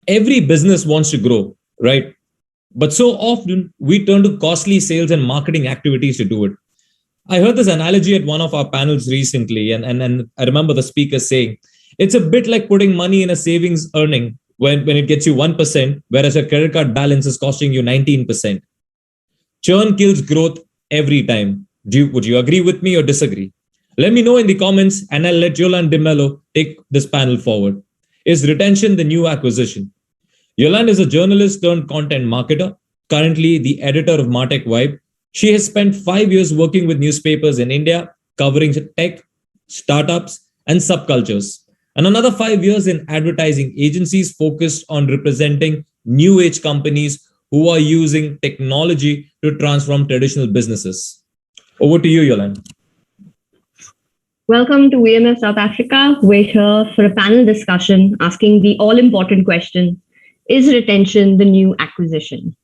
Every business wants to grow, right? But so often we turn to costly sales and marketing activities to do it. I heard this analogy at one of our panels recently, and I remember the speaker saying, it's a bit like putting money in a savings earning when it gets you 1%, whereas a credit card balance is costing you 19%. Churn kills growth every time. Would you agree with me or disagree? Let me know in the comments, and I'll let Yolande de Mello take this panel forward. Is retention the new acquisition? Yolande is a journalist turned content marketer, currently the editor of Martech Vibe. She has spent 5 years working with newspapers in India, covering tech, startups, and subcultures, and another 5 years in advertising agencies focused on representing new age companies who are using technology to transform traditional businesses. Over to you, Yolande. Welcome to VMF South Africa. We're here for a panel discussion asking the all-important question, is retention the new acquisition?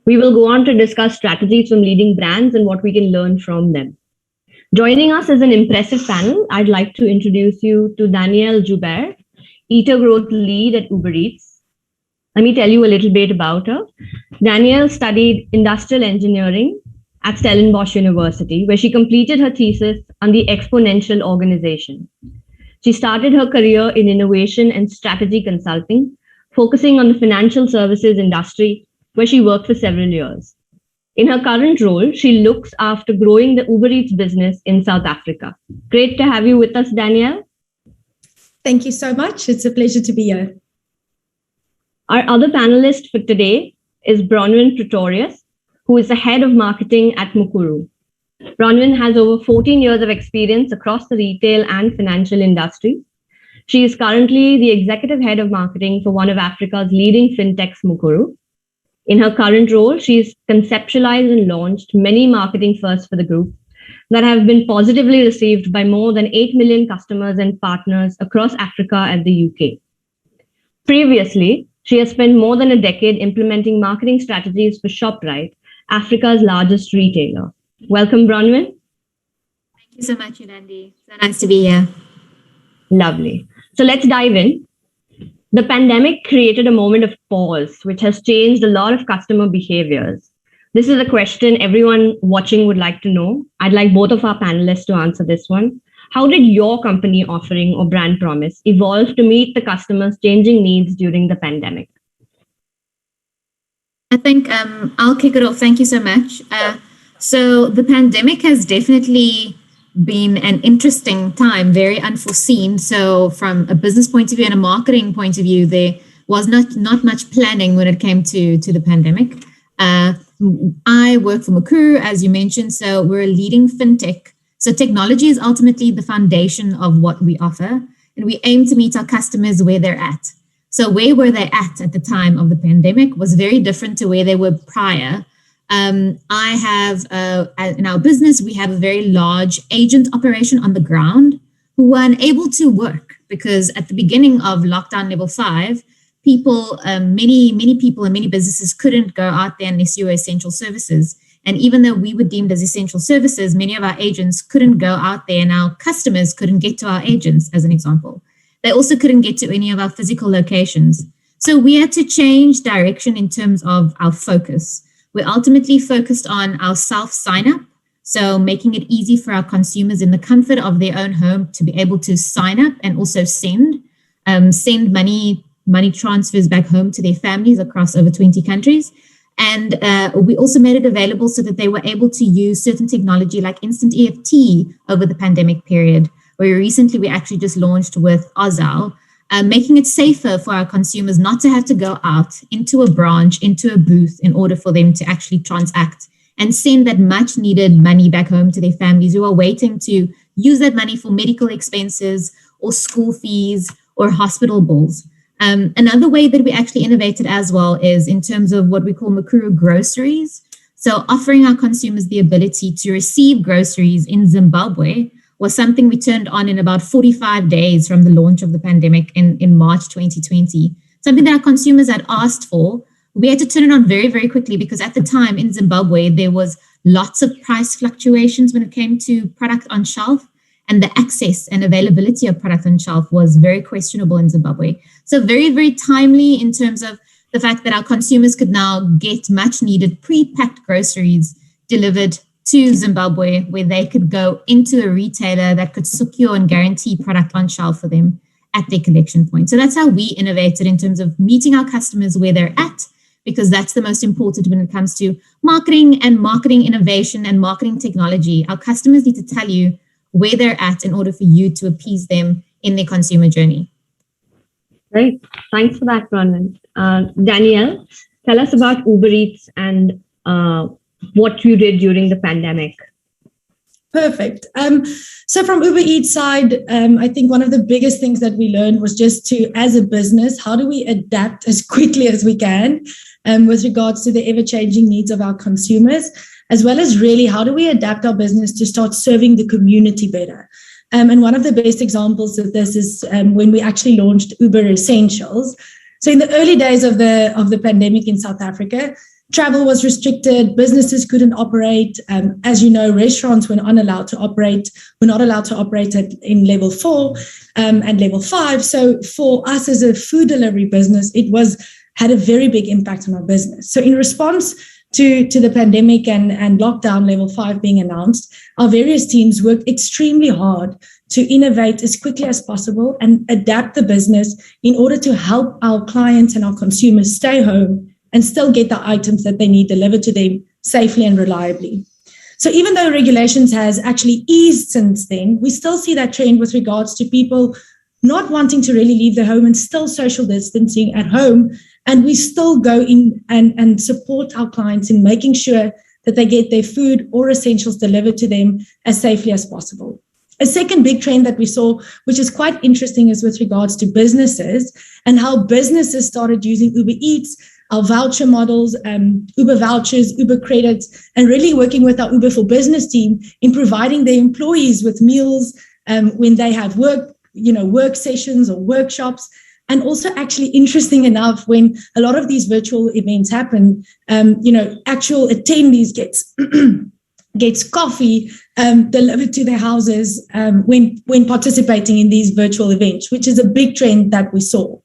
We will go on to discuss strategies from leading brands and what we can learn from them. Joining us as an impressive panel, I'd like to introduce you to Daniele Joubert, Eater Growth Lead at Uber Eats. Let me tell you a little bit about her. Daniele studied industrial engineering at Stellenbosch University, where she completed her thesis on the exponential organization. She started her career in innovation and strategy consulting, focusing on the financial services industry, where she worked for several years. In her current role, she looks after growing the Uber Eats business in South Africa. Great to have you with us, Daniele. Thank you so much. It's a pleasure to be here. Our other panelist for today is Bronwyn Pretorius, who is the head of marketing at Mukuru. Bronwyn has over 14 years of experience across the retail and financial industry. She is currently the executive head of marketing for one of Africa's leading fintechs, Mukuru. In her current role, she's conceptualized and launched many marketing firsts for the group that have been positively received by more than 8 million customers and partners across Africa and the UK. Previously, she has spent more than a decade implementing marketing strategies for ShopRite, Africa's largest retailer. Welcome, Bronwyn. Thank you so much, Yolande. So nice to be here. Lovely. So let's dive in. The pandemic created a moment of pause, which has changed a lot of customer behaviors. This is a question everyone watching would like to know. I'd like both of our panelists to answer this one. How did your company offering or brand promise evolve to meet the customers' changing needs during the pandemic? I think I'll kick it off. Thank you so much. So the pandemic has definitely been an interesting time, very unforeseen. So from a business point of view and a marketing point of view, there was not much planning when it came to the pandemic. I work for Mukuru, as you mentioned, so we're a leading fintech. So technology is ultimately the foundation of what we offer, and we aim to meet our customers where they're at. So where were they at the time of the pandemic was very different to where they were prior. I have, in our business, we have a very large agent operation on the ground who were unable to work because at the beginning of lockdown level 5, people, many people and many businesses couldn't go out there unless you were essential services. And even though we were deemed as essential services, many of our agents couldn't go out there and our customers couldn't get to our agents, as an example. They also couldn't get to any of our physical locations. So we had to change direction in terms of our focus. We ultimately focused on our self-sign-up, so making it easy for our consumers in the comfort of their own home to be able to sign up and also send money transfers back home to their families across over 20 countries. And we also made it available so that they were able to use certain technology like instant EFT over the pandemic period, where recently we actually just launched with Ozal, making it safer for our consumers not to have to go out into a branch, into a booth in order for them to actually transact and send that much needed money back home to their families who are waiting to use that money for medical expenses or school fees or hospital bills. Another way that we actually innovated as well is in terms of what we call Mukuru groceries. So offering our consumers the ability to receive groceries in Zimbabwe was something we turned on in about 45 days from the launch of the pandemic in March 2020. Something that our consumers had asked for. We had to turn it on very, very quickly because at the time in Zimbabwe, there was lots of price fluctuations when it came to product on shelf. and the access and availability of product on shelf was very questionable in Zimbabwe. So very, very timely in terms of the fact that our consumers could now get much needed pre-packed groceries delivered to Zimbabwe, where they could go into a retailer that could secure and guarantee product on shelf for them at their collection point. So that's how we innovated in terms of meeting our customers where they're at, because that's the most important when it comes to marketing and marketing innovation and marketing technology. Our customers need to tell you where they're at in order for you to appease them in their consumer journey. Great. Thanks for that, Bronwyn. Daniele, tell us about Uber Eats and what you did during the pandemic. Perfect. So from Uber Eats side, I think one of the biggest things that we learned was just to, as a business, how do we adapt as quickly as we can with regards to the ever-changing needs of our consumers, as well as really how do we adapt our business to start serving the community better. And one of the best examples of this is when we actually launched Uber Essentials. So in the early days of the pandemic in South Africa, travel was restricted, businesses couldn't operate. As you know, restaurants were not allowed to operate in level 4 and level 5. So for us as a food delivery business, it had a very big impact on our business. So in response to the pandemic and lockdown level 5 being announced, our various teams worked extremely hard to innovate as quickly as possible and adapt the business in order to help our clients and our consumers stay home and still get the items that they need delivered to them safely and reliably. So even though regulations has actually eased since then, we still see that trend with regards to people not wanting to really leave their home and still social distancing at home. And we still go in and support our clients in making sure that they get their food or essentials delivered to them as safely as possible. A second big trend that we saw, which is quite interesting, is with regards to businesses and how businesses started using Uber Eats, our voucher models, Uber vouchers, Uber credits, and really working with our Uber for Business team in providing their employees with meals when they have work sessions or workshops. And also, actually, interesting enough, when a lot of these virtual events happen, actual attendees gets coffee delivered to their houses when participating in these virtual events, which is a big trend that we saw.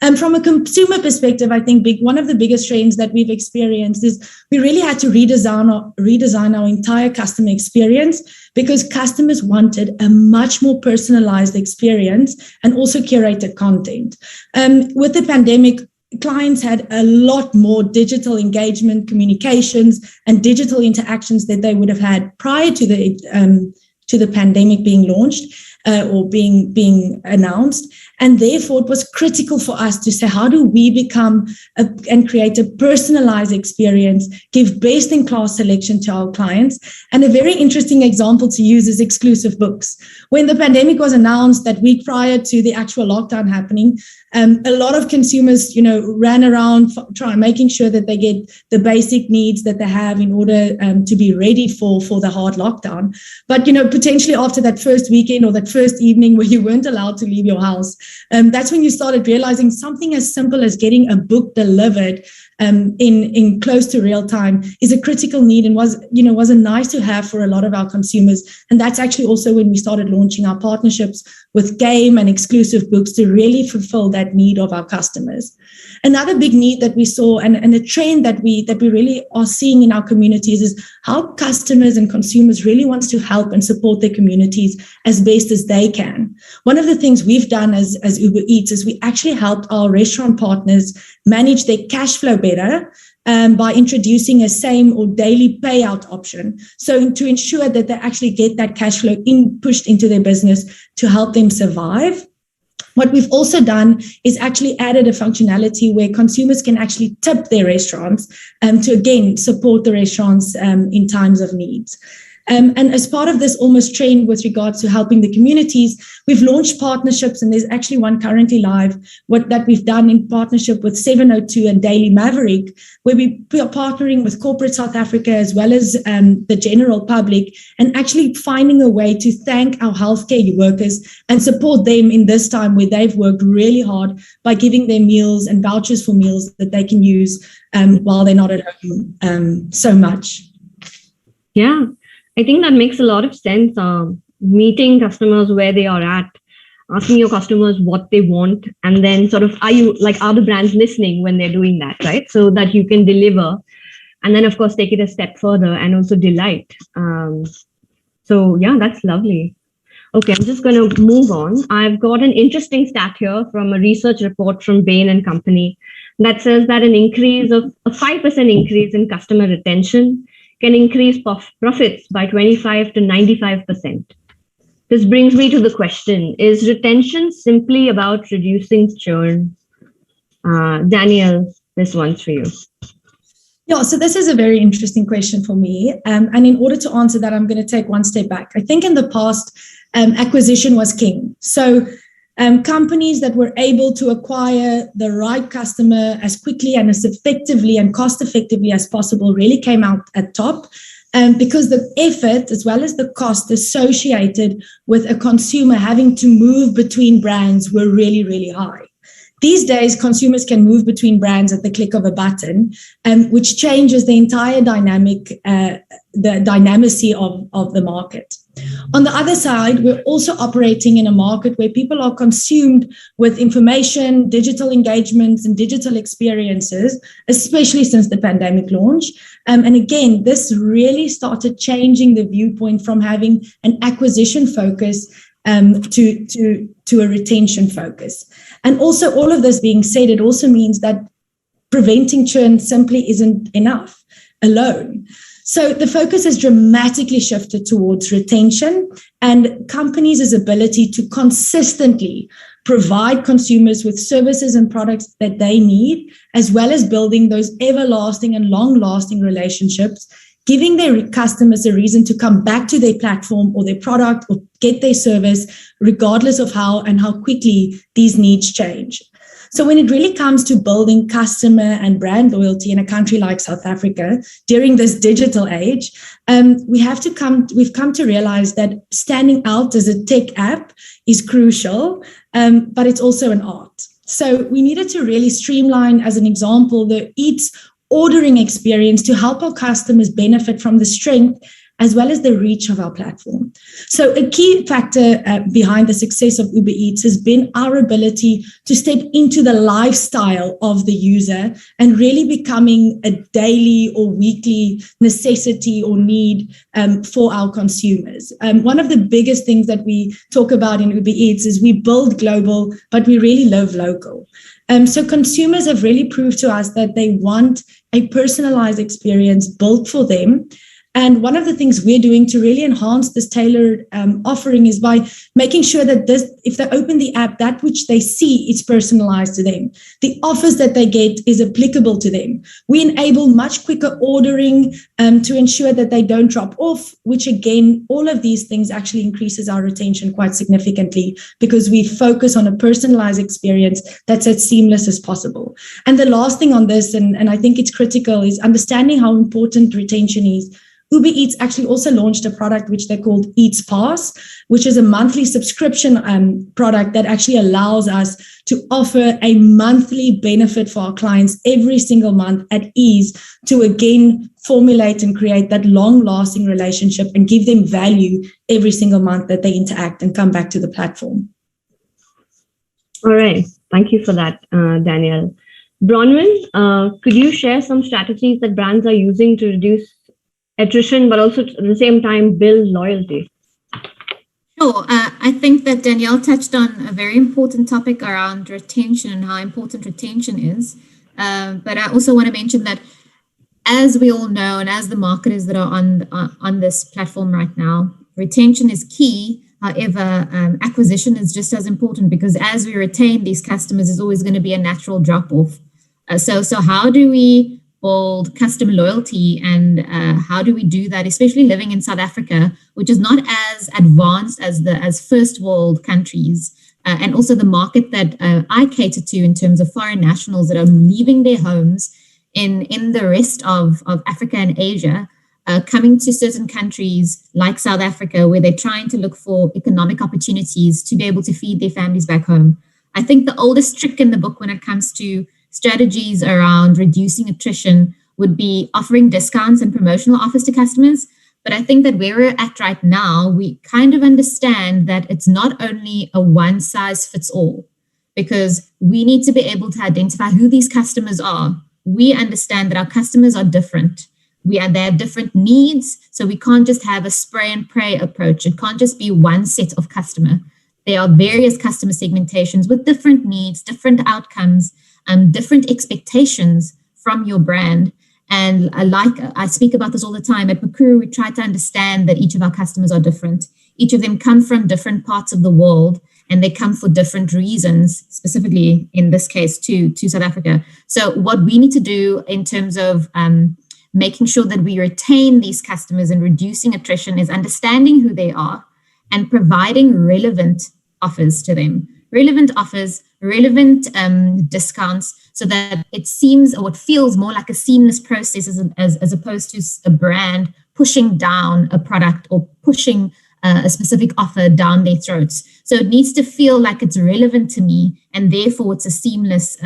And from a consumer perspective, I think one of the biggest trends that we've experienced is we really had to redesign our entire customer experience, because customers wanted a much more personalized experience and also curated content. With the pandemic, clients had a lot more digital engagement, communications, and digital interactions that they would have had prior to the pandemic being launched or being announced. And therefore, it was critical for us to say, how do we become and create a personalized experience, give best-in-class selection to our clients? And a very interesting example to use is exclusive books. When the pandemic was announced that week prior to the actual lockdown happening, a lot of consumers, ran around making sure that they get the basic needs that they have in order to be ready for the hard lockdown. But, potentially after that first weekend or that first evening where you weren't allowed to leave your house, that's when you started realizing something as simple as getting a book delivered in close to real time is a critical need and was a nice to have for a lot of our consumers. And that's actually also when we started launching our partnerships with game and exclusive books to really fulfill that need of our customers. Another big need that we saw and a trend that we really are seeing in our communities is how customers and consumers really wants to help and support their communities as best as they can. One of the things we've done as Uber Eats is we actually helped our restaurant partners manage their cash flow better by introducing a same or daily payout option. So to ensure that they actually get that cash flow pushed into their business to help them survive. What we've also done is actually added a functionality where consumers can actually tip their restaurants to, again, support the restaurants in times of needs. And as part of this almost trend with regards to helping the communities, we've launched partnerships, and there's actually one currently live, that we've done in partnership with 702 and Daily Maverick, where we are partnering with corporate South Africa as well as the general public, and actually finding a way to thank our healthcare workers and support them in this time where they've worked really hard by giving them meals and vouchers for meals that they can use while they're not at home so much. Yeah. I think that makes a lot of sense. meeting customers where they are at, asking your customers what they want, and then sort of are the brands listening when they're doing that, right? So that you can deliver, and then of course take it a step further and also delight. So yeah, that's lovely. Okay, I'm just going to move on. I've got an interesting stat here from a research report from Bain and Company that says that a 5% increase in customer retention can increase profits by 25 to 95%. This brings me to the question, is retention simply about reducing churn? Danielle, this one's for you. Yeah, so this is a very interesting question for me. And in order to answer that, I'm going to take one step back. I think in the past, acquisition was king. So companies that were able to acquire the right customer as quickly and as effectively and cost effectively as possible really came out at top. Because the effort as well as the cost associated with a consumer having to move between brands were really, really high. These days, consumers can move between brands at the click of a button, which changes the entire dynamic, the dynamicy of the market. On the other side, we're also operating in a market where people are consumed with information, digital engagements, and digital experiences, especially since the pandemic launch. And again, this really started changing the viewpoint from having an acquisition focus to a retention focus. And also, all of this being said, it also means that preventing churn simply isn't enough alone. So the focus has dramatically shifted towards retention and companies' ability to consistently provide consumers with services and products that they need, as well as building those everlasting and long-lasting relationships, giving their customers a reason to come back to their platform or their product or get their service, regardless of how quickly these needs change. So when it really comes to building customer and brand loyalty in a country like South Africa during this digital age, we've come to realize that standing out as a tech app is crucial, but it's also an art. So we needed to really streamline, as an example, the Eats ordering experience to help our customers benefit from the strength as well as the reach of our platform. So a key factor behind the success of Uber Eats has been our ability to step into the lifestyle of the user and really becoming a daily or weekly necessity or need for our consumers. One of the biggest things that we talk about in Uber Eats is we build global, but we really live local. So consumers have really proved to us that they want a personalized experience built for them. And one of the things we're doing to really enhance this tailored offering is by making sure that if they open the app, that which they see is personalized to them. The offers that they get is applicable to them. We enable much quicker ordering to ensure that they don't drop off, which again, all of these things actually increases our retention quite significantly because we focus on a personalized experience that's as seamless as possible. And the last thing on this, and I think it's critical, is understanding how important retention is. Uber Eats actually also launched a product which they called Eats Pass, which is a monthly subscription product that actually allows us to offer a monthly benefit for our clients every single month at ease to again formulate and create that long-lasting relationship and give them value every single month that they interact and come back to the platform. All right. Thank you for that, Danielle. Bronwyn, could you share some strategies that brands are using to reduce attrition, but also at the same time build loyalty? Sure. I think that Danielle touched on a very important topic around retention and how important retention is. But I also want to mention that, as we all know, and as the marketers that are on this platform right now, retention is key. However, acquisition is just as important because as we retain these customers, there's always going to be a natural drop-off. So how do we build customer loyalty, and how do we do that, especially living in South Africa, which is not as advanced as first world countries, and also the market that I cater to in terms of foreign nationals that are leaving their homes in the rest of Africa and Asia, coming to certain countries like South Africa, where they're trying to look for economic opportunities to be able to feed their families back home. I think the oldest trick in the book when it comes to strategies around reducing attrition would be offering discounts and promotional offers to customers. But I think that where we're at right now, we kind of understand that it's not only a one size fits all, because we need to be able to identify who these customers are. We understand that our customers are different. They have different needs, so we can't just have a spray and pray approach. It can't just be one set of customer. There are various customer segmentations with different needs, different outcomes, different expectations from your brand. And I speak about this all the time. At Mukuru, we try to understand that each of our customers are different. Each of them come from different parts of the world, and they come for different reasons, specifically in this case to South Africa. So what we need to do in terms of making sure that we retain these customers and reducing attrition is understanding who they are and providing relevant offers to them. Relevant offers, relevant discounts, so that it seems or it feels more like a seamless process as opposed to a brand pushing down a product or pushing a specific offer down their throats. So it needs to feel like it's relevant to me, and therefore it's a seamless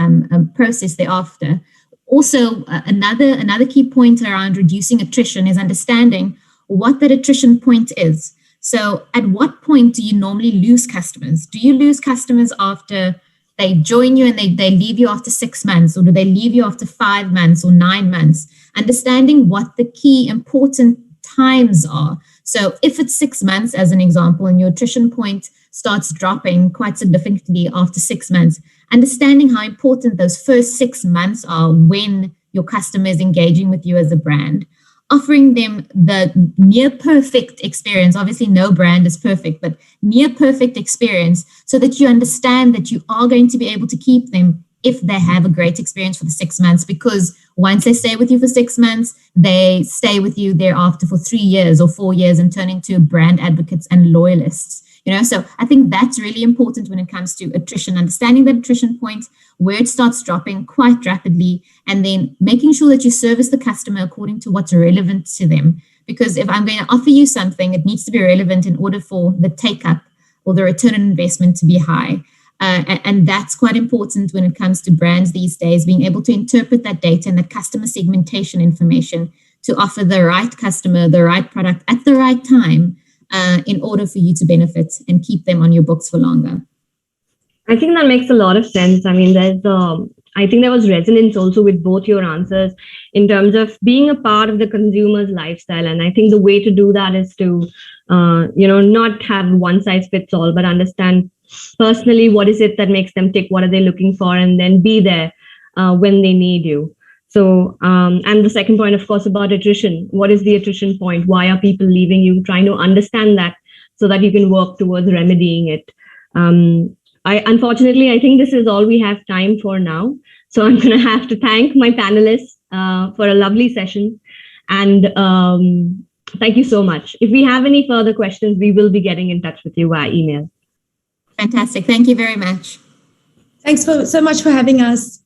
process thereafter. Also, another key point around reducing attrition is understanding what that attrition point is. So at what point do you normally lose customers? Do you lose customers after they join you and they leave you after 6 months, or do they leave you after 5 months or 9 months? Understanding what the key important times are. So if it's 6 months, as an example, and your attrition point starts dropping quite significantly after 6 months, understanding how important those first 6 months are when your customer is engaging with you as a brand, offering them the near perfect experience. Obviously, no brand is perfect, but near perfect experience, so that you understand that you are going to be able to keep them if they have a great experience for the 6 months, because once they stay with you for 6 months, they stay with you thereafter for 3 years or 4 years and turn into brand advocates and loyalists. So I think that's really important when it comes to attrition, understanding that attrition point, where it starts dropping quite rapidly, and then making sure that you service the customer according to what's relevant to them. Because if I'm going to offer you something, it needs to be relevant in order for the take-up or the return on investment to be high. And that's quite important when it comes to brands these days, being able to interpret that data and that customer segmentation information to offer the right customer, the right product at the right time, in order for you to benefit and keep them on your books for longer. I think that makes a lot of sense. I mean, I think there was resonance also with both your answers in terms of being a part of the consumer's lifestyle. And I think the way to do that is to, not have one size fits all, but understand personally what is it that makes them tick, what are they looking for, and then be there when they need you. So, and the second point, of course, about attrition. What is the attrition point? Why are people leaving you? Trying to understand that so that you can work towards remedying it. Unfortunately, I think this is all we have time for now. So I'm going to have to thank my panelists for a lovely session. And thank you so much. If we have any further questions, we will be getting in touch with you via email. Fantastic. Thank you very much. Thanks so much for having us.